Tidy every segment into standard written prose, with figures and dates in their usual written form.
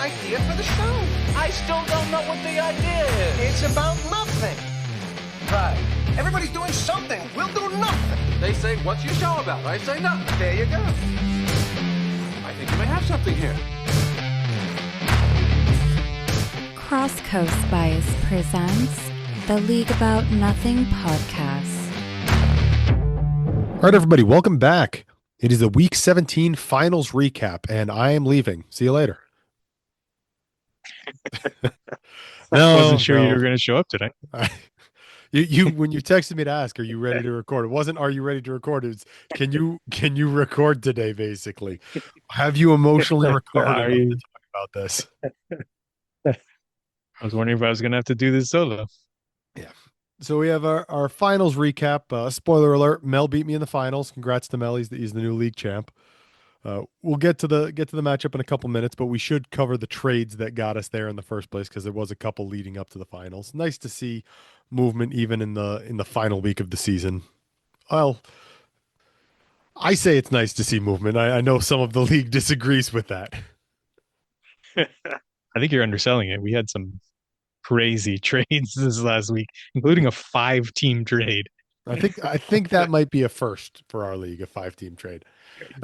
idea for the show. I still don't know what the idea is. It's about nothing. Right. Everybody's doing something. We'll do nothing. They say, what's your show about? I say nothing. There you go. I think you may have something here. Cross Coast Spice presents the League About Nothing podcast. All right, everybody, welcome back. It is the Week 17 Finals recap, and I am leaving. See you later. I wasn't sure you were going to show up today. You when you texted me to ask, are you ready to record? It wasn't, are you ready to record? It's, can you record today, basically? Have you emotionally recovered enough to talk about this? I was wondering if I was going to have to do this solo. Yeah. So we have our finals recap. Spoiler alert: Mel beat me in the finals. Congrats to Mel. He's the new league champ. We'll get to the matchup in a couple minutes, but we should cover the trades that got us there in the first place because there was a couple leading up to the finals. Nice to see movement even in the final week of the season. Well, I say it's nice to see movement. I know some of the league disagrees with that. I think you're underselling it. We had some crazy trades this last week, including a 5-team trade. I think that might be a first for our league, a 5-team trade.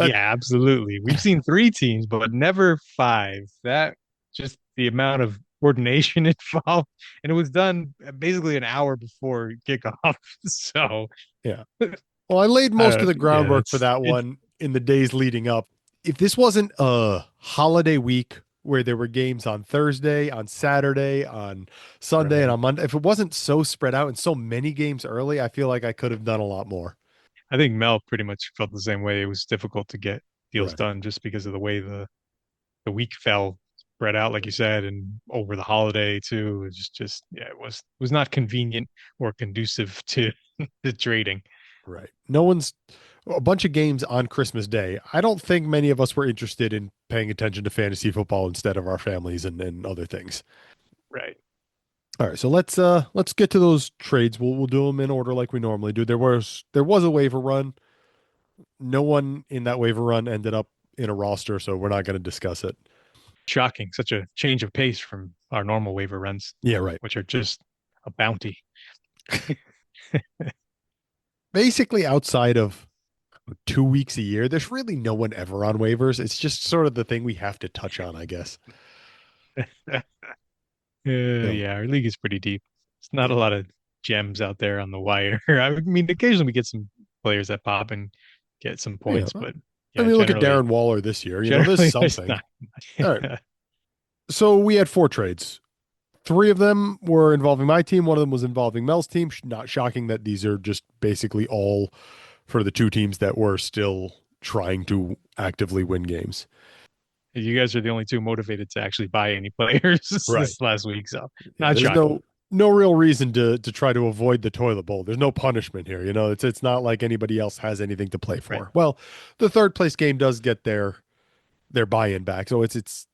Yeah, absolutely. We've seen 3 teams, but never 5. That just the amount of coordination involved, and it was done basically an hour before kickoff. So yeah. Well, I laid most of the groundwork for that one in the days leading up. If this wasn't a holiday week where there were games on Thursday, on Saturday, on Sunday, right, and on Monday, if it wasn't so spread out and so many games early, I feel like I could have done a lot more. I think Mel pretty much felt the same way. It was difficult to get deals done just because of the way the week fell spread out, like you said, and over the holiday too. It was it was not convenient or conducive to the trading. Right. A bunch of games on Christmas Day. I don't think many of us were interested in paying attention to fantasy football instead of our families and other things. Right. All right, so let's get to those trades. We'll do them in order like we normally do. There was a waiver run. No one in that waiver run ended up in a roster, so we're not going to discuss it. Shocking, such a change of pace from our normal waiver runs. Yeah, right. Which are just a bounty. Basically, outside of 2 weeks a year, there's really no one ever on waivers. It's just sort of the thing we have to touch on, I guess. Yeah, our league is pretty deep. It's not a lot of gems out there on the wire. I mean, occasionally we get some players that pop and get some points, but I mean, look at Darren Waller this year. You know, there's something. All right. So we had 4 trades. 3 of them were involving my team. 1 of them was involving Mel's team. Not shocking that these are just basically all for the 2 teams that were still trying to actively win games. You guys are the only 2 motivated to actually buy any players this last week, so not there's shocking. No real reason to try to avoid the toilet bowl. There's no punishment here. You know, it's not like anybody else has anything to play for. Right. Well, the 3rd place game does get their buy-in back, so it's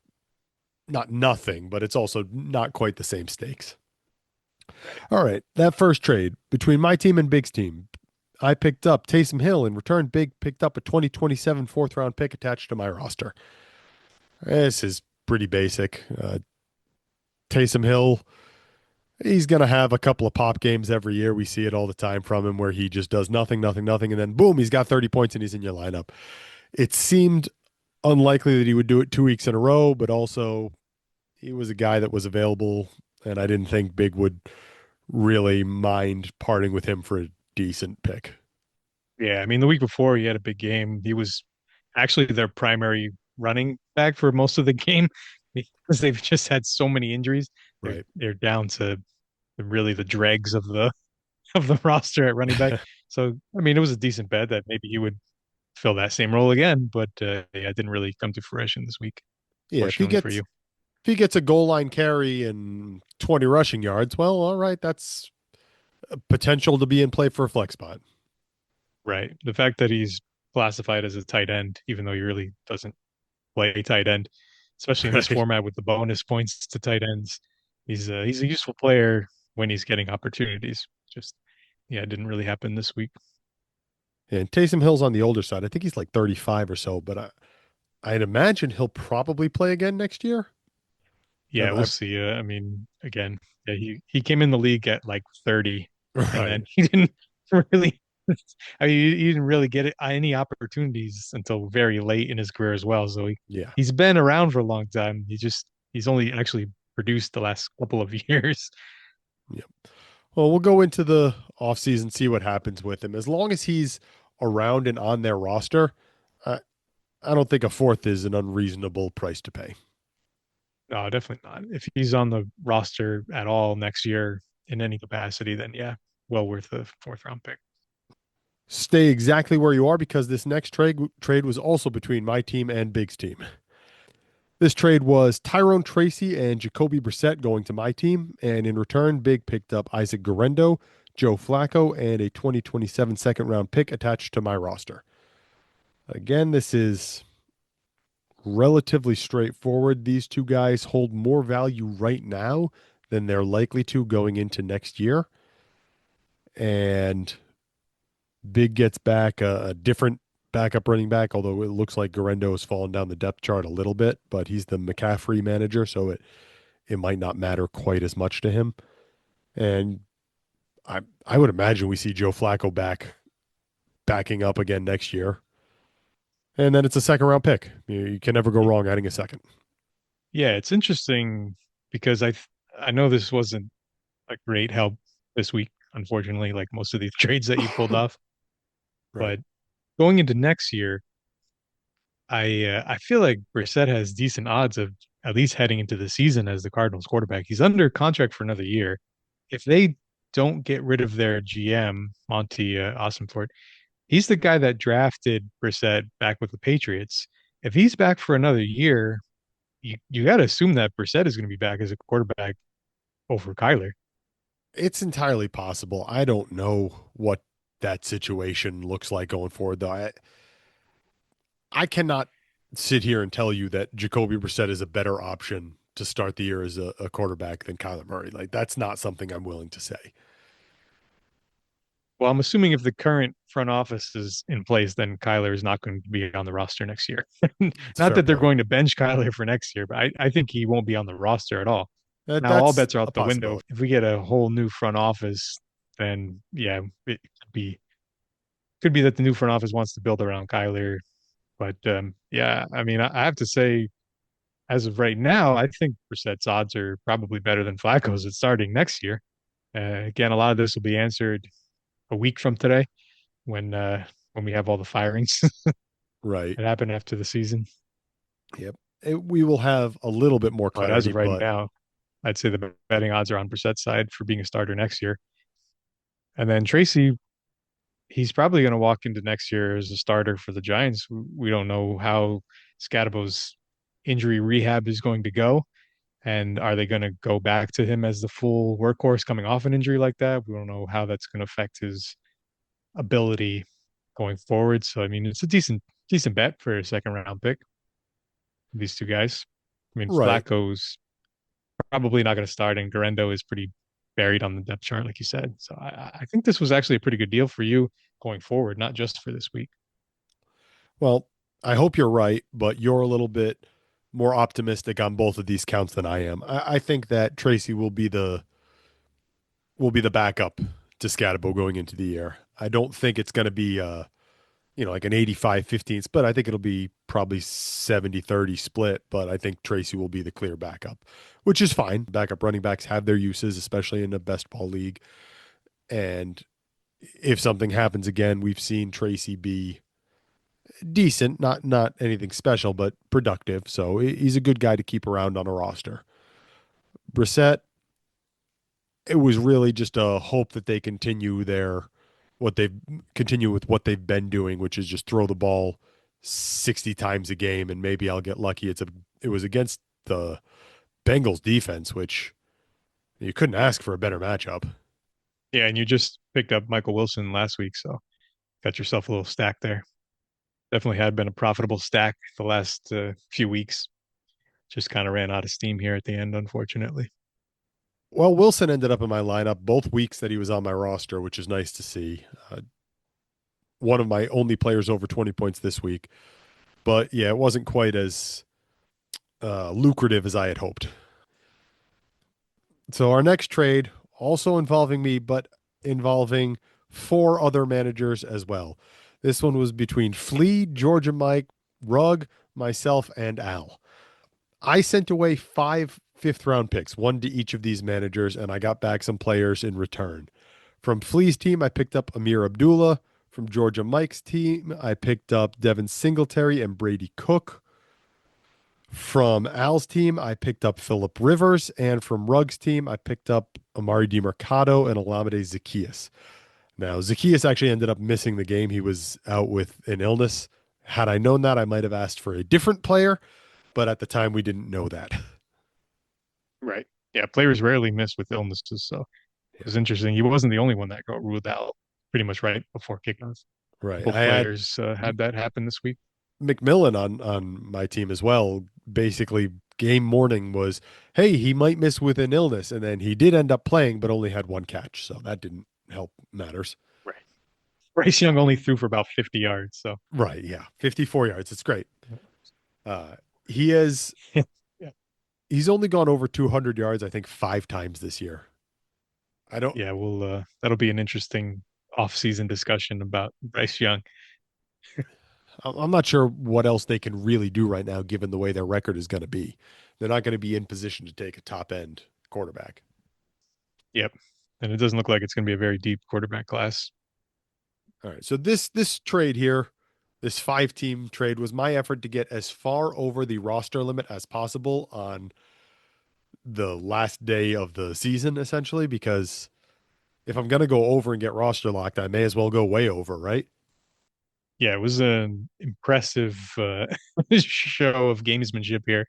not nothing, but it's also not quite the same stakes. All right, that first trade between my team and Big's team, I picked up Taysom Hill. In return, Big picked up a 2027 4th-round pick attached to my roster. This is pretty basic. Taysom Hill, he's going to have a couple of pop games every year. We see it all the time from him where he just does nothing, and then boom, he's got 30 points and he's in your lineup. It seemed unlikely that he would do it 2 weeks in a row, but also he was a guy that was available, and I didn't think Big would really mind parting with him for a decent pick. Yeah, I mean, the week before he had a big game. He was actually their primary running back for most of the game because they've just had so many injuries. Right. They're down to really the dregs of the roster at running back. So, I mean, it was a decent bet that maybe he would fill that same role again, but it didn't really come to fruition this week. Yeah, if he gets a goal line carry and 20 rushing yards, well, all right, that's a potential to be in play for a flex spot. Right. The fact that he's classified as a tight end, even though he really doesn't play tight end, especially in this format with the bonus points to tight ends, he's a useful player when he's getting opportunities. Just it didn't really happen this week. Yeah, and Taysom Hill's on the older side. I think he's like 35 or so, but I'd imagine he'll probably play again next year. Yeah, we'll I, see. I mean, again, yeah, he came in the league at like 30, and right. then he didn't really. I mean, he didn't really get any opportunities until very late in his career as well. So Yeah. he's been around for a long time. He's only actually produced the last couple of years. Yeah. Well, we'll go into the offseason, see what happens with him. As long as he's around and on their roster, I, I don't think a fourth is an unreasonable price to pay. No, definitely not. If he's on the roster at all next year in any capacity, then yeah, well worth the fourth round pick. Stay exactly where you are because this next trade was also between my team and Big's team. This trade was Tyrone Tracy and Jacoby Brissett going to my team, and in return, Big picked up Isaac Guerrero, Joe Flacco, and a 2027 second round pick attached to my roster. Again, this is relatively straightforward. These two guys hold more value right now than they're likely to going into next year. And Big gets back a different backup running back, although it looks like Guerrero has fallen down the depth chart a little bit, but he's the McCaffrey manager, so it might not matter quite as much to him. And I would imagine we see Joe Flacco backing up again next year. And then it's a second round pick. You can never go wrong adding a second. Yeah, it's interesting because I know this wasn't a great help this week, unfortunately, like most of these trades that you pulled off. Right. But going into next year, I feel like Brissett has decent odds of at least heading into the season as the Cardinals quarterback. He's under contract for another year. If they don't get rid of their GM, Monty Ossenfort, he's the guy that drafted Brissett back with the Patriots. If he's back for another year, you got to assume that Brissett is going to be back as a quarterback over Kyler. It's entirely possible. I don't know what that situation looks like going forward, though. I cannot sit here and tell you that Jacoby Brissett is a better option to start the year as a quarterback than Kyler Murray. Like that's not something I'm willing to say. Well, I'm assuming if the current front office is in place, then Kyler is not going to be on the roster next year. It's a Not fair that they're point. going to bench Kyler for next year, but I think he won't be on the roster at all. Now, all That's bets are a out the window. possibility. If we get a whole new front office, then yeah, it could be that the new front office wants to build around Kyler. But yeah, I mean, I have to say, as of right now, I think Brissett's odds are probably better than Flacco's at starting next year. Again, a lot of this will be answered a week from today when we have all the firings Right. that happen after the season. Yep. We will have a little bit more But as clarity, of right but now, I'd say the betting odds are on Brissett's side for being a starter next year. And then Tracy, he's probably going to walk into next year as a starter for the Giants. We don't know how Scadabo's injury rehab is going to go. And are they going to go back to him as the full workhorse coming off an injury like that? We don't know how that's going to affect his ability going forward. So I mean, it's a decent bet for a second round pick. These two guys. I mean, right. Flacco's probably not going to start, and Garendo is pretty buried on the depth chart, like you said. So I think this was actually a pretty good deal for you going forward, not just for this week. Well, I hope you're right, but you're a little bit more optimistic on both of these counts than I am. I think that Tracy will be the backup to Scatabo going into the year. I don't think it's going to be like an 85-15 split. I think it'll be probably 70-30 split, but I think Tracy will be the clear backup, which is fine. Backup running backs have their uses, especially in a best ball league. And if something happens again, we've seen Tracy be decent, not anything special, but productive. So he's a good guy to keep around on a roster. Brissett, it was really just a hope that they continue with what they've been doing, which is just throw the ball 60 times a game, and maybe I'll get lucky. It was against the Bengals defense, which you couldn't ask for a better matchup. Yeah, and you just picked up Michael Wilson last week, so got yourself a little stack there. Definitely had been a profitable stack the last few weeks. Just kind of ran out of steam here at the end, unfortunately. Well, Wilson ended up in my lineup both weeks that he was on my roster, which is nice to see. One of my only players over 20 points this week. But yeah, it wasn't quite as lucrative as I had hoped. So our next trade also involving me, but involving four other managers as well. This one was between Flea, Georgia Mike, Rug, myself, and Al. I sent away five fifth round picks, one to each of these managers, and I got back some players in return. From Flea's team, I picked up Amir Abdullah. From Georgia Mike's team, I picked up Devin Singletary and Brady Cook. From Al's team, I picked up Philip Rivers. And from Rug's team, I picked up Amari DiMercado and Olamide Zacchaeus. Now, Zacchaeus actually ended up missing the game. He was out with an illness. Had I known that, I might have asked for a different player, but at the time, we didn't know that. Right. Yeah, players rarely miss with illnesses, so it Yeah, was interesting. He wasn't the only one that got ruled out pretty much right before kickoff. A right. couple I had players had that happen this week. McMillan on my team as well. Basically, game morning was, hey, he might miss with an illness, and then he did end up playing, but only had one catch, so that didn't help matters. Right. Bryce Young only threw for about 50 yards, so Right, yeah, 54 yards. It's great. He has yeah. he's only gone over 200 yards, I think, five times this year. I don't. Yeah, we'll that'll be an interesting off-season discussion about Bryce Young. I'm not sure what else they can really do right now, given the way their record is going to be. They're not going to be in position to take a top end quarterback. Yep. And it doesn't look like it's going to be a very deep quarterback class. All right. So this trade here, this five team trade was my effort to get as far over the roster limit as possible on the last day of the season, essentially, because if I'm gonna go over and get roster locked, I may as well go way over, right? Yeah, it was an impressive show of gamesmanship here,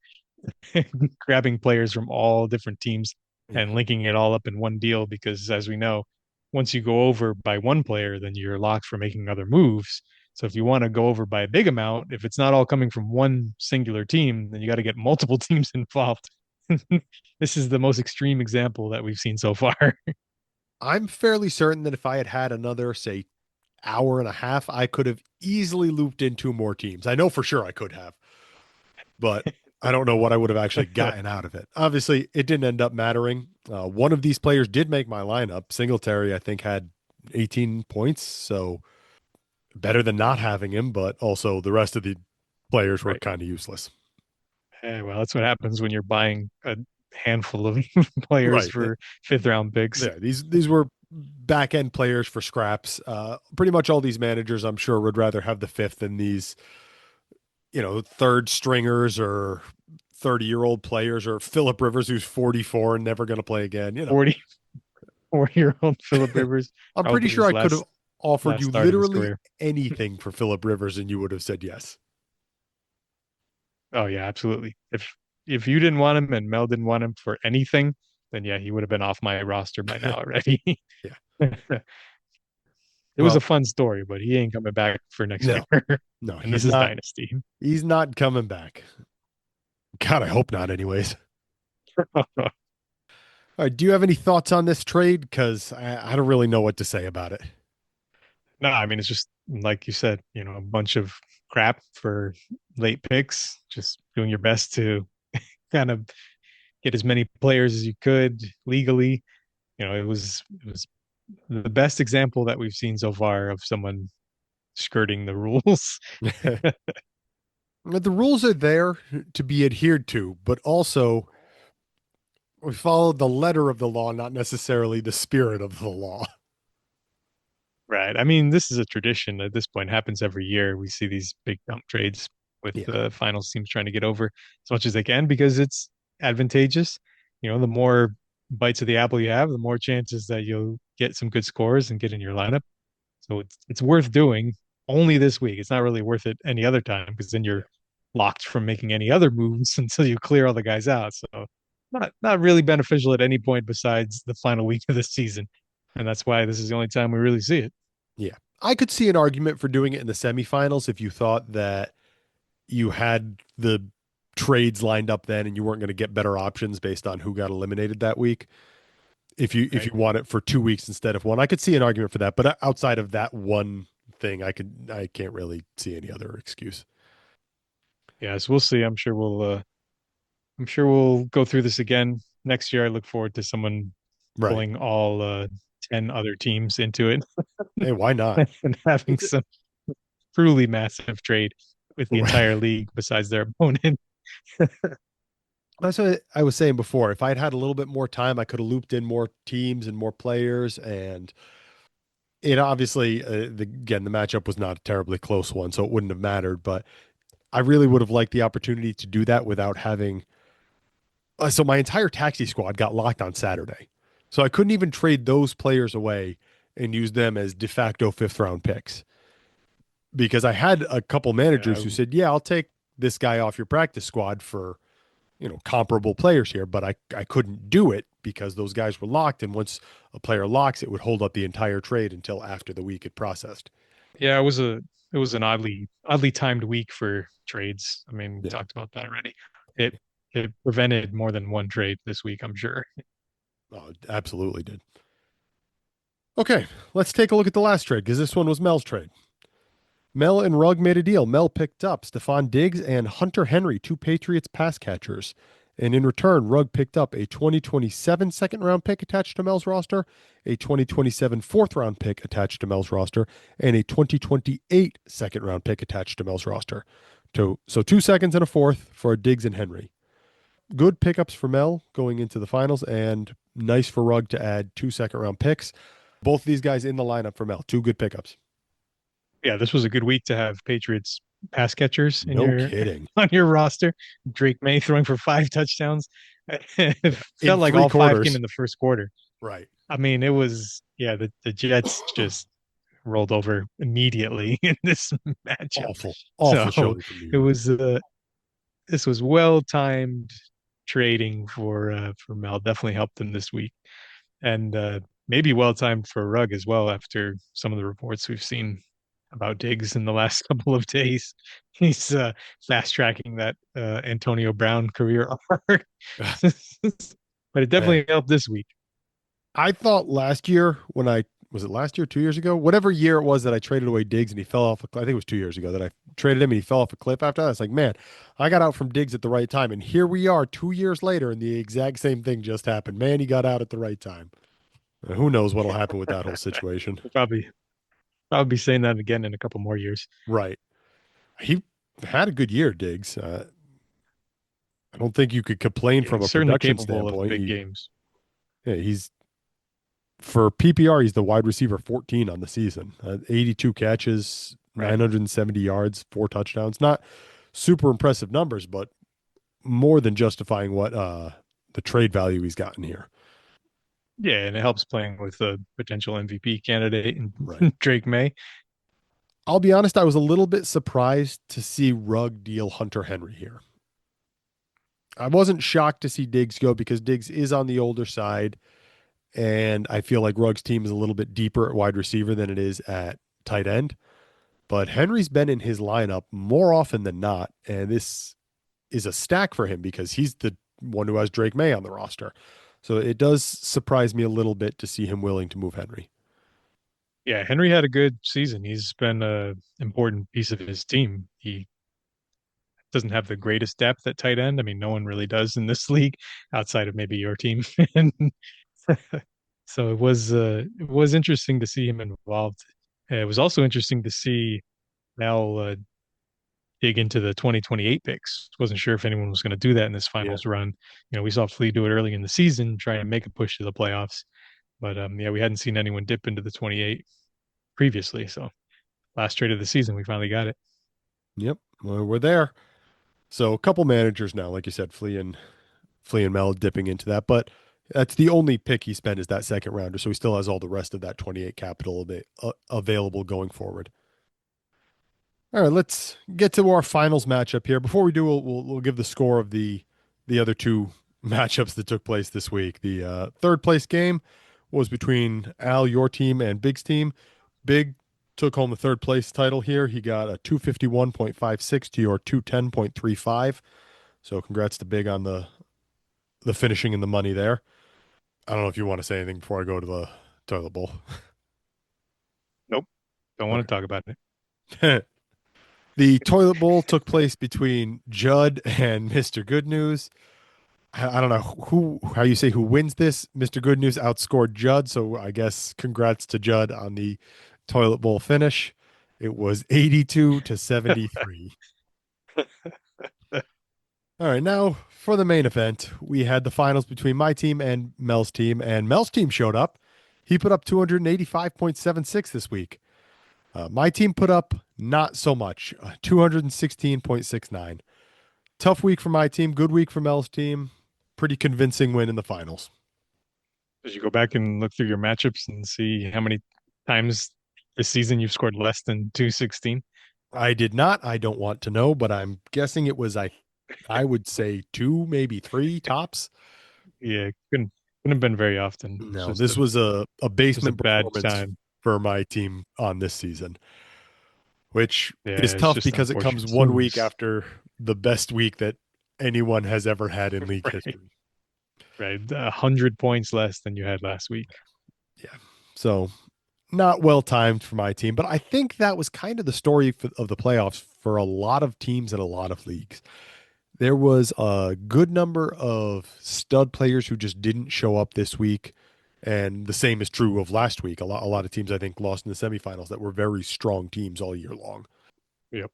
grabbing players from all different teams Yeah. and linking it all up in one deal. Because as we know, once you go over by one player, then you're locked for making other moves. So if you want to go over by a big amount, if it's not all coming from one singular team, then you got to get multiple teams involved. This is the most extreme example that we've seen so far. I'm fairly certain that if I had had another, say, hour and a half, I could have easily looped in two more teams. I know for sure I could have, but I don't know what I would have actually gotten out of it. Obviously, it didn't end up mattering. One of these players did make my lineup. Singletary, I think, had 18 points, so better than not having him, but also the rest of the players were Right. kind of useless. Well, that's what happens when you're buying a handful of players Right. for fifth round picks. Yeah, these were back end players for scraps. Pretty much all these managers, I'm sure, would rather have the fifth than these, third stringers or 30-year-old players or Philip Rivers, who's 44 and never going to play again. 44-year-old Philip Rivers, I'm pretty probably sure his I could have offered last you start of his literally career. anything for Philip Rivers and you would have said yes. Oh yeah, absolutely. If you didn't want him and Mel didn't want him for anything, then yeah, he would have been off my roster by now already. Yeah. It was a Well, fun story, but he ain't coming back for next no, year. no, And this is Dynasty. he's not coming back. God, I hope not, anyways. All right. Do you have any thoughts on this trade? Because I don't really know what to say about it. No, I mean it's just like you said, a bunch of crap for late picks, just doing your best to kind of get as many players as you could legally. It was the best example that we've seen so far of someone skirting the rules. The rules are there to be adhered to, but also we follow the letter of the law, not necessarily the spirit of the law. Right. I mean, this is a tradition at this point. It happens every year. We see these big dump trades with Yeah. the finals teams trying to get over as much as they can because it's advantageous. The more bites of the apple you have, the more chances that you'll get some good scores and get in your lineup. So it's worth doing only this week. It's not really worth it any other time because then Yeah. you're locked from making any other moves until you clear all the guys out. So not really beneficial at any point besides the final week of the season. And that's why this is the only time we really see it. Yeah. I could see an argument for doing it in the semifinals if you thought that you had the trades lined up then and you weren't going to get better options based on who got eliminated that week. If you Right. want it for 2 weeks instead of one, I could see an argument for that. But outside of that one thing, I can't really see any other excuse. Yeah, so we'll see. I'm sure we'll go through this again next year I look forward to someone Right. pulling all 10 other teams into it Hey, why not? and having some truly massive trade with the Right. entire league besides their opponent. That's what I was saying before. If I'd had a little bit more time, I could have looped in more teams and more players. And it obviously, again, the matchup was not a terribly close one, so it wouldn't have mattered. But I really would have liked the opportunity to do that without having. So my entire taxi squad got locked on Saturday. So I couldn't even trade those players away and use them as de facto fifth round picks because I had a couple managers Yeah, who said, "Yeah, I'll take this guy off your practice squad for, comparable players here," but I couldn't do it because those guys were locked, and once a player locks, it would hold up the entire trade until after the week had processed. yeah, it was an oddly timed week for trades. I mean, we Yeah. talked about that already. It it prevented more than one trade this week, I'm sure. Oh, it absolutely did. Okay, let's take a look at the last trade because this one was Mel's trade. Mel and Rugg made a deal. Mel picked up Stephon Diggs and Hunter Henry, two Patriots pass catchers. And in return, Rugg picked up a 2027 second round pick attached to Mel's roster, a 2027 fourth round pick attached to Mel's roster, and a 2028 second round pick attached to Mel's roster. So 2 seconds and a fourth for Diggs and Henry. Good pickups for Mel going into the finals, and nice for Rugg to add 2 second round picks. Both these guys in the lineup for Mel. Two good pickups. Yeah, this was a good week to have Patriots pass catchers in No your kidding. on your roster. Drake May throwing for 5 touchdowns. It In felt like three all five came quarters. in the first quarter. Right. I mean, it was yeah, the Jets just rolled over immediately in this matchup. Awful, So awful showing from New it York. was this was well timed trading for Mel. Definitely helped him this week, and maybe well timed for Rugg as well. After some of the reports we've seen about Diggs in the last couple of days, he's fast tracking that Antonio Brown career arc. But it Man, definitely helped this week. I thought last year when I was it last year, 2 years ago, whatever year it was that I traded away Diggs and he fell off. I think it was 2 years ago that I traded him and he fell off a cliff after that. It's like, man, I got out from Diggs at the right time, and here we are 2 years later, and the exact same thing just happened. Man, he got out at the right time. Who knows what'll happen with that whole situation? We'll probably be saying that again in a couple more years. Right. He had a good year, Diggs. I don't think you could complain Yeah, from he's a certainly production capable of standpoint. big games. Yeah, he's for PPR, he's the wide receiver 14 on the season. 82 catches, Right. 970 yards, 4 touchdowns. Not super impressive numbers, but more than justifying what the trade value he's gotten here. Yeah, and it helps playing with a potential MVP candidate and Right. Drake May. I'll be honest, I was a little bit surprised to see Rugg deal Hunter Henry here. I wasn't shocked to see Diggs go because Diggs is on the older side, and I feel like Rugg's team is a little bit deeper at wide receiver than it is at tight end. But Henry's been in his lineup more often than not, and this is a stack for him because he's the one who has Drake May on the roster. So it does surprise me a little bit to see him willing to move Henry. Yeah, Henry had a good season. He's been a important piece of his team. He doesn't have the greatest depth at tight end. I mean, no one really does in this league outside of maybe your team. And so it was interesting to see him involved. It was also interesting to see Mel dig into the 2028 picks. Wasn't sure if anyone was going to do that in this Yeah. finals run. You know, we saw Flea do it early in the season, try and make a push to the playoffs. But yeah, we hadn't seen anyone dip into the 28 previously. So last trade of the season, we finally got it. Yep. Well, we're there. So a couple managers now, like you said, Flea and Mel dipping into that, but that's the only pick he spent is that second rounder. So he still has all the rest of that 28 capital available going forward. All right, let's get to our finals matchup here. Before we do, we'll give the score of the other two matchups that took place this week. The third place game was between Al, your team, and Big's team. Big took home the third place title here. He got a 251.56 to your 210.35. So congrats to Big on the finishing and the money there. I don't know if you want to say anything before I go to the toilet bowl. Nope. Don't want to talk about it. Okay. The toilet bowl took place between Judd and Mr. Good News. I don't know how you say who wins this. Mr. Good News outscored Judd, so I guess congrats to Judd on the toilet bowl finish. It was 82 to 73. All right, now for the main event, we had the finals between my team and Mel's team, and Mel's team showed up. He put up 285.76 this week. My team put up not so much, 216.69. Tough week for my team, good week for Mel's team. Pretty convincing win in the finals. Did you go back and look through your matchups and see how many times this season you've scored less than 216? I did not. I don't want to know, but I'm guessing it was I would say two, maybe three tops. Yeah, couldn't have been very often. It's No, this was a just a basement bad performance time. for my team on this season, which is Yeah, it's tough just because it unfortunate comes to 1 week lose. after the best week that anyone has ever had in league Right, history. right. 100 points less than you had last week. Yeah. So not well timed for my team, but I think that was kind of the story of the playoffs for a lot of teams in a lot of leagues. There was a good number of stud players who just didn't show up this week. And the same is true of last week. A lot of teams, I think, lost in the semifinals that were very strong teams all year long. Yep.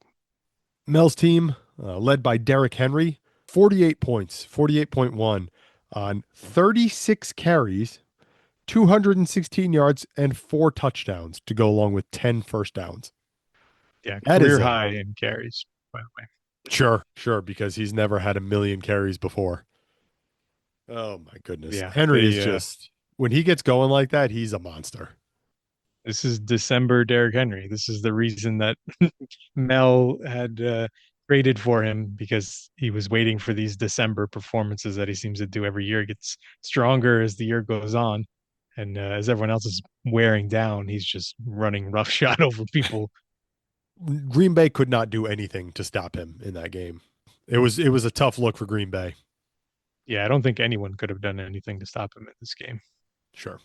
Mel's team, led by Derrick Henry, 48 points, 48.1 on 36 carries, 216 yards, and 4 touchdowns to go along with 10 first downs. Yeah, That is career a high in carries, by the way. sure, because he's never had a million carries before. Oh my goodness. Yeah, Henry is they just, when he gets going like that, he's a monster. this is December Derrick Henry. This is the reason that Mel had traded for him because he was waiting for these December performances that he seems to do every year. He gets stronger as the year goes on. And as everyone else is wearing down, he's just running roughshod over people. Green Bay could not do anything to stop him in that game. It was a tough look for Green Bay. Yeah, I don't think anyone could have done anything to stop him in this game. Sure.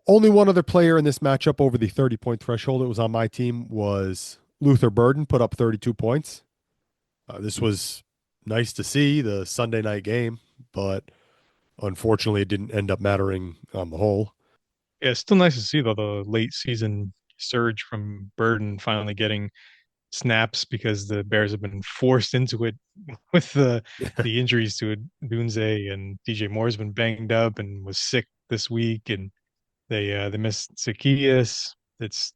Only one other player in this matchup over the 30-point threshold. It was on my team was Luther Burden, put up 32 points. This was nice to see the Sunday night game, but unfortunately, it didn't end up mattering on the whole. Yeah, it's still nice to see though the late season surge from Burden finally getting snaps because the Bears have been forced into it with the injuries to it. Dunze and DJ Moore's been banged up and was sick this week, and they missed Zacchaeus. It's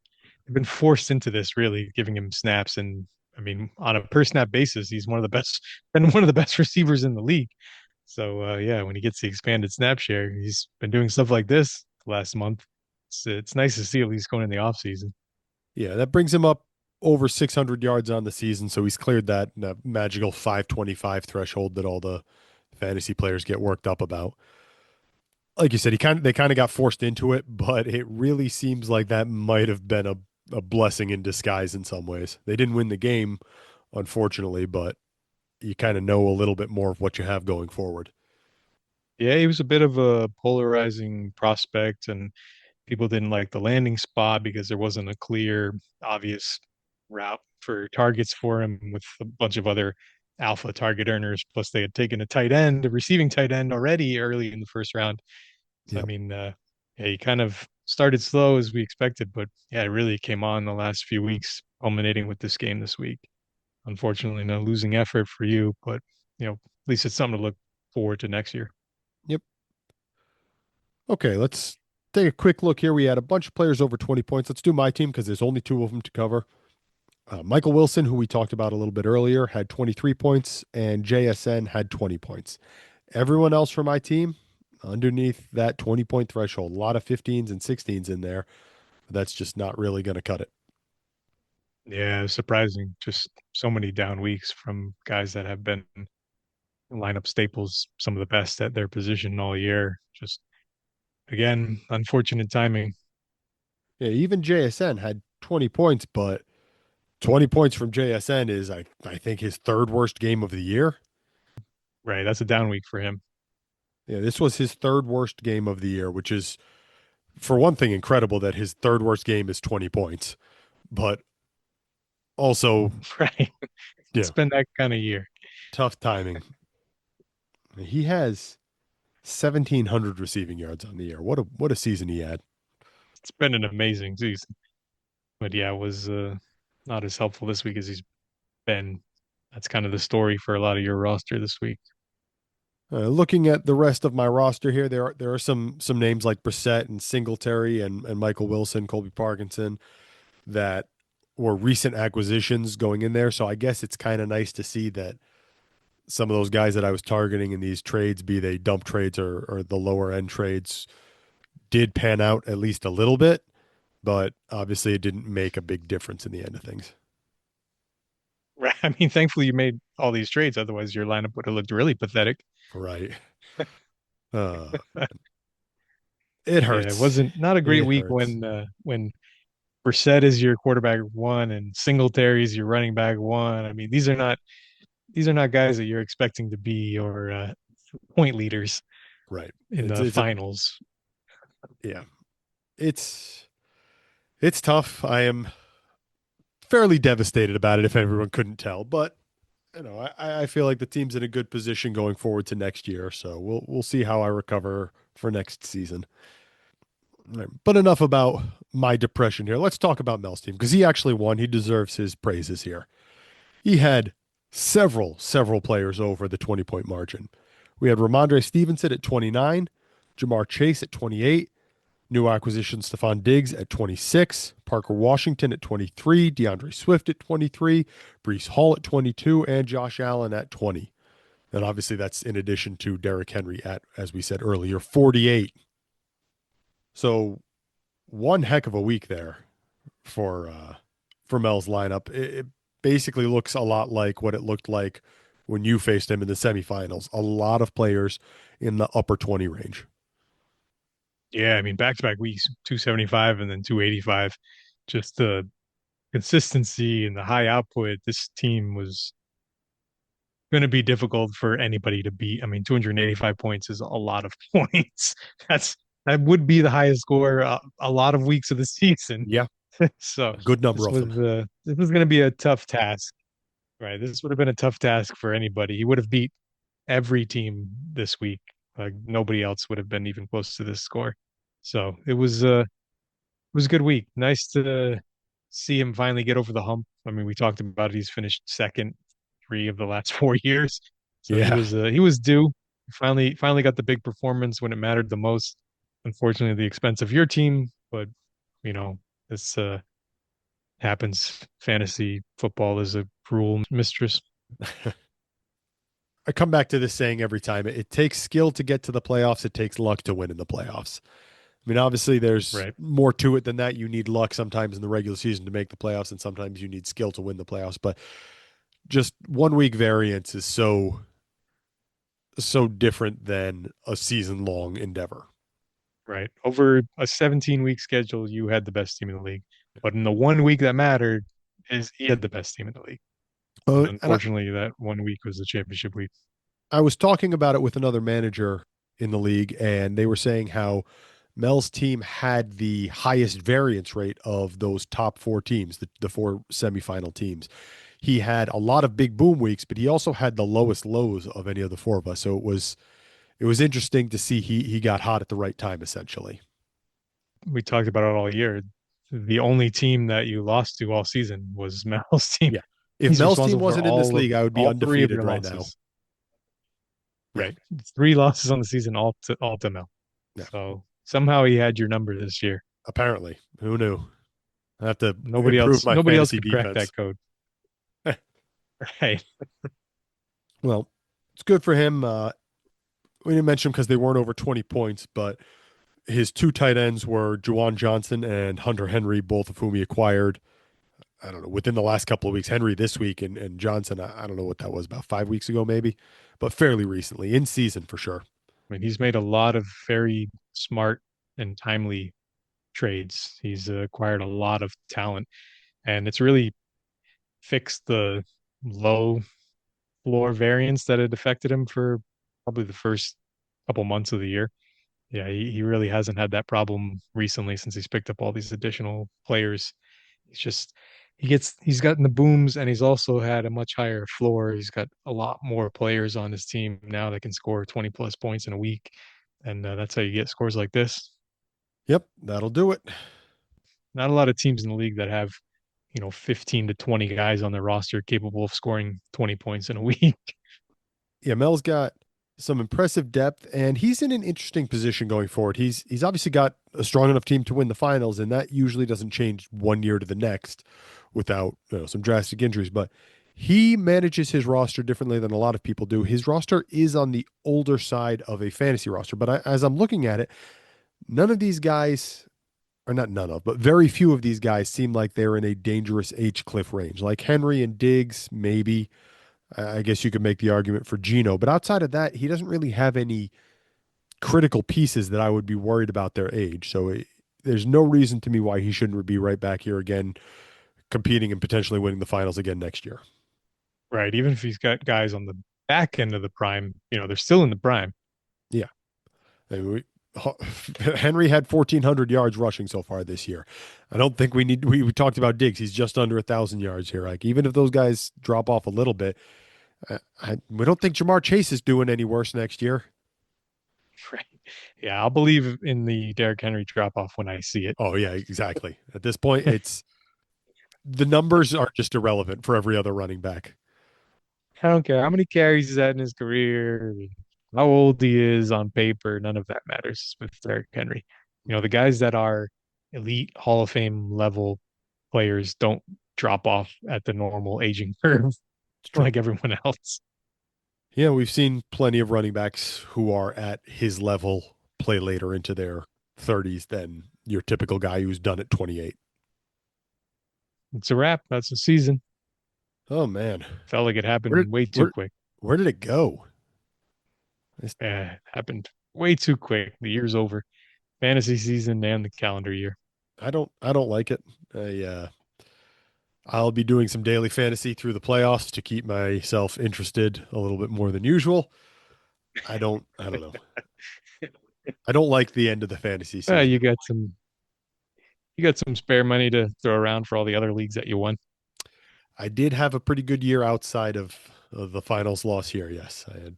they've been forced into this, really giving him snaps, and I mean on a per snap basis, he's been one of the best receivers in the league. So yeah, when he gets the expanded snap share, he's been doing stuff like this last month. It's nice to see at least going in the off season. Yeah, that brings him up over 600 yards on the season, so he's cleared that magical 525 threshold that all the fantasy players get worked up about. Like you said, they kind of got forced into it, but it really seems like that might have been a blessing in disguise in some ways. They didn't win the game, unfortunately, but you kind of know a little bit more of what you have going forward. Yeah, he was a bit of a polarizing prospect, and people didn't like the landing spot because there wasn't a clear, obvious route for targets for him with a bunch of other alpha target earners. Plus, they had taken a tight end, a receiving tight end already early in the first round. So, I Yep. mean, yeah, he kind of started slow as we expected, but yeah, it really came on the last few weeks, culminating with this game this week. Unfortunately, no losing effort for you, but at least it's something to look forward to next year. Yep. Okay, let's take a quick look here. We had a bunch of players over 20 points. Let's do my team because there's only two of them to cover. Michael Wilson, who we talked about a little bit earlier, had 23 points, and JSN had 20 points. Everyone else for my team underneath that 20-point threshold. A lot of 15s and 16s in there. But that's just not really going to cut it. Yeah, surprising. Just so many down weeks from guys that have been lineup staples, some of the best at their position all year. Just again, unfortunate timing. Yeah, even JSN had 20 points, but 20 points from JSN is, I think, his third worst game of the year. Right, that's a down week for him. Yeah, this was his third worst game of the year, which is, for one thing, incredible that his third worst game is 20 points, but also, Right, it's yeah, been that kind of year. tough timing. He has 1,700 receiving yards on the year. What a season he had. It's been an amazing season. But yeah, it was not as helpful this week as he's been. That's kind of the story for a lot of your roster this week. Looking at the rest of my roster here, there are some names like Brissett and Singletary and Michael Wilson, Colby Parkinson that were recent acquisitions going in there. So I guess it's kind of nice to see that some of those guys that I was targeting in these trades, be they dump trades or the lower end trades, did pan out at least a little bit, but obviously it didn't make a big difference in the end of things. Right. I mean, thankfully you made all these trades. Otherwise, your lineup would have looked really pathetic. Right. Uh, it Yeah, it hurts. wasn't not a great It week hurts. when Brissett is your quarterback one and Singletary is your running back one. I mean, these are not guys that you're expecting to be your point leaders Right. in It's the it's a finals. yeah. It's it's tough. I am fairly devastated about it if everyone couldn't tell, but I feel like the team's in a good position going forward to next year, so we'll see how I recover for next season. All right, but enough about my depression here. Let's talk about Mel's team because he actually won. He deserves his praises here. He had several players over the 20-point margin. We had Ramondre Stevenson at 29, Jamar Chase at 28, new acquisition Stephon Diggs at 26, Parker Washington at 23, DeAndre Swift at 23, Brees Hall at 22, and Josh Allen at 20. And obviously that's in addition to Derrick Henry at, as we said earlier, 48. So one heck of a week there for Mel's lineup. It basically looks a lot like what it looked like when you faced him in the semifinals. A lot of players in the upper 20 range. Yeah, I mean, back-to-back weeks, 275 and then 285. Just the consistency and the high output. This team was going to be difficult for anybody to beat. I mean, 285 points is a lot of points. That would be the highest score a lot of weeks of the season. Yeah, So a good number of them. this was going to be a tough task, right? This would have been a tough task for anybody. He would have beat every team this week. Like nobody else would have been even close to this score. So it was a good week. Nice to see him finally get over the hump. I mean, we talked about it. He's finished second 3 of the last 4 years. So Yeah. he was due. Finally got the big performance when it mattered the most. Unfortunately, at the expense of your team, but you know, this happens. Fantasy football is a cruel mistress. I come back to this saying every time it takes skill to get to the playoffs. It takes luck to win in the playoffs. I mean, obviously, there's Right. more to it than that. You need luck sometimes in the regular season to make the playoffs, and sometimes you need skill to win the playoffs. But just 1 week variance is so different than a season long endeavor. Right. Over a 17-week schedule, you had the best team in the league. But in the 1 week that mattered, is he had the best team in the league. And And unfortunately, that 1 week was the championship week. I was talking about it with another manager in the league, and they were saying how Mel's team had the highest variance rate of those top four teams, the four semifinal teams. He had a lot of big boom weeks, but he also had the lowest lows of any of the four of us. So it was interesting to see he got hot at the right time, essentially. We talked about it all year. The only team that you lost to all season was Mel's team. Yeah. If He's Mel's team responsible for wasn't in this league, I would be all three of undefeated your right now. losses. Right. 3 losses on the season, all to Mel. Yeah. So somehow he had your number this year. Apparently. Who knew? I have to Nobody improve else my nobody else fantasy could crack defense. that code. Right. Well, it's good for him. We didn't mention him because they weren't over 20 points, but his two tight ends were Juwan Johnson and Hunter Henry, both of whom he acquired, I don't know, within the last couple of weeks. Henry this week and Johnson, I don't know what that was, about 5 weeks ago maybe, but fairly recently, in season for sure. I mean, he's made a lot of very smart and timely trades. He's acquired a lot of talent, and it's really fixed the low floor variance that had affected him for probably the first couple months of the year. Yeah, he really hasn't had that problem recently since he's picked up all these additional players. He's just he's gotten the booms, and he's also had a much higher floor. He's got a lot more players on his team now that can score 20 plus points in a week, and that's how you get scores like this. Yep, that'll do it. Not a lot of teams in the league that have 15 to 20 guys on their roster capable of scoring 20 points in a week. Yeah, Mel's got some impressive depth, and he's in an interesting position going forward. He's obviously got a strong enough team to win the finals, and that usually doesn't change one year to the next without some drastic injuries. But he manages his roster differently than a lot of people do. His roster is on the older side of a fantasy roster, but as I'm looking at it, none of these guys, or not none of, but very few of these guys seem like they're in a dangerous H cliff range. Like Henry and Diggs, maybe. I guess you could make the argument for Geno, but outside of that, he doesn't really have any critical pieces that I would be worried about their age. So there's no reason to me why he shouldn't be right back here again, competing and potentially winning the finals again next year. Right. Even if he's got guys on the back end of the prime, they're still in the prime. Yeah. I mean, Henry had 1,400 yards rushing so far this year. I don't think we talked about Diggs. He's just under 1,000 yards here. Like, even if those guys drop off a little bit, we don't think Jamar Chase is doing any worse next year. Right. Yeah, I'll believe in the Derrick Henry drop off when I see it. Oh, yeah, exactly. At this point, the numbers are just irrelevant for every other running back. I don't care how many carries he's had in his career, how old he is on paper. None of that matters with Derrick Henry. The guys that are elite Hall of Fame level players don't drop off at the normal aging curve like everyone else. Yeah, we've seen plenty of running backs who are at his level play later into their 30s than your typical guy who's done it 28. It's a wrap. That's the season. Oh, man. Felt like it happened way too quick. Where did it go? Yeah, it happened way too quick. The year's over. Fantasy season and the calendar year. I don't like it. I'll be doing some daily fantasy through the playoffs to keep myself interested a little bit more than usual. I don't know. I don't like the end of the fantasy season. You got some spare money to throw around for all the other leagues that you won. I did have a pretty good year outside of the finals loss here. Yes, I had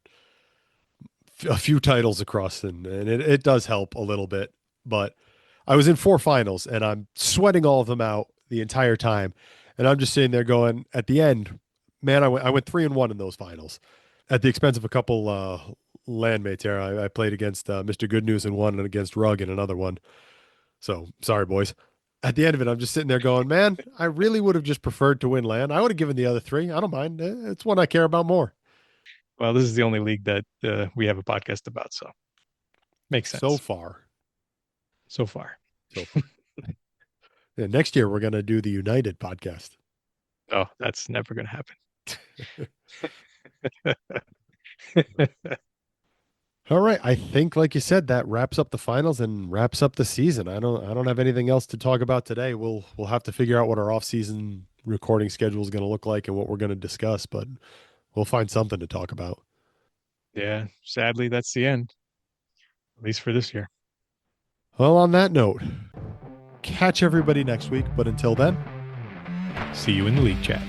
a few titles across, and it does help a little bit. But I was in 4 finals, and I'm sweating all of them out the entire time. And I'm just sitting there going, at the end, man, I went 3-1 in those finals at the expense of a couple landmates here. I played against Mr. Good News in one and against Rugg in another one. So sorry, boys. At the end of it, I'm just sitting there going, man, I really would have just preferred to win land. I would have given the other 3. I don't mind. It's one I care about more. Well, this is the only league that we have a podcast about, so makes sense. So far. Yeah, next year, we're going to do the United podcast. Oh, that's never going to happen. All right. I think, like you said, that wraps up the finals and wraps up the season. I don't have anything else to talk about today. We'll have to figure out what our off-season recording schedule is going to look like and what we're going to discuss, but we'll find something to talk about. Yeah, sadly, that's the end, at least for this year. Well, on that note, catch everybody next week, but until then, see you in the league chat.